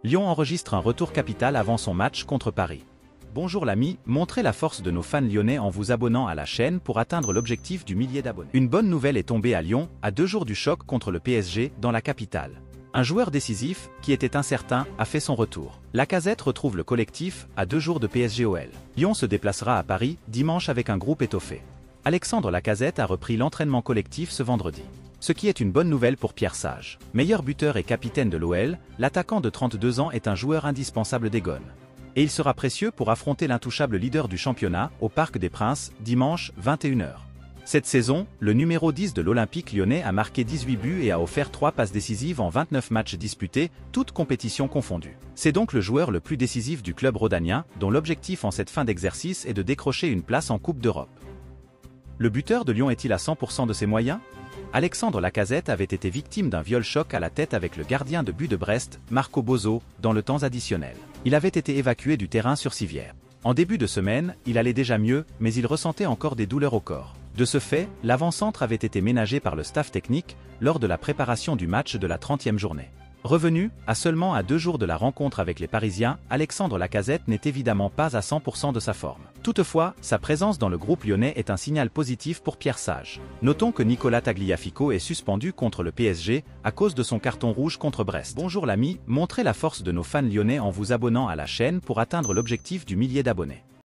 Lyon enregistre un retour capital avant son match contre Paris. Bonjour l'ami, montrez la force de nos fans lyonnais en vous abonnant à la chaîne pour atteindre l'objectif du millier d'abonnés. Une bonne nouvelle est tombée à Lyon, à 2 jours du choc contre le PSG, dans la capitale. Un joueur décisif, qui était incertain, a fait son retour. Lacazette retrouve le collectif, à 2 jours de PSG-OL. Lyon se déplacera à Paris, dimanche avec un groupe étoffé. Alexandre Lacazette a repris l'entraînement collectif ce vendredi. Ce qui est une bonne nouvelle pour Pierre Sage. Meilleur buteur et capitaine de l'OL, l'attaquant de 32 ans est un joueur indispensable des Gones. Et il sera précieux pour affronter l'intouchable leader du championnat, au Parc des Princes, dimanche, 21 h. Cette saison, le numéro 10 de l'Olympique lyonnais a marqué 18 buts et a offert 3 passes décisives en 29 matchs disputés, toutes compétitions confondues. C'est donc le joueur le plus décisif du club rhodanien, dont l'objectif en cette fin d'exercice est de décrocher une place en Coupe d'Europe. Le buteur de Lyon est-il à 100% de ses moyens? Alexandre Lacazette avait été victime d'un viol-choc à la tête avec le gardien de but de Brest, Marco Bozzo, dans le temps additionnel. Il avait été évacué du terrain sur civière. En début de semaine, il allait déjà mieux, mais il ressentait encore des douleurs au corps. De ce fait, l'avant-centre avait été ménagé par le staff technique lors de la préparation du match de la 30e journée. Revenu, à seulement 2 jours de la rencontre avec les Parisiens, Alexandre Lacazette n'est évidemment pas à 100% de sa forme. Toutefois, sa présence dans le groupe lyonnais est un signal positif pour Pierre Sage. Notons que Nicolas Tagliafico est suspendu contre le PSG à cause de son carton rouge contre Brest. Bonjour l'ami, montrez la force de nos fans lyonnais en vous abonnant à la chaîne pour atteindre l'objectif du millier d'abonnés.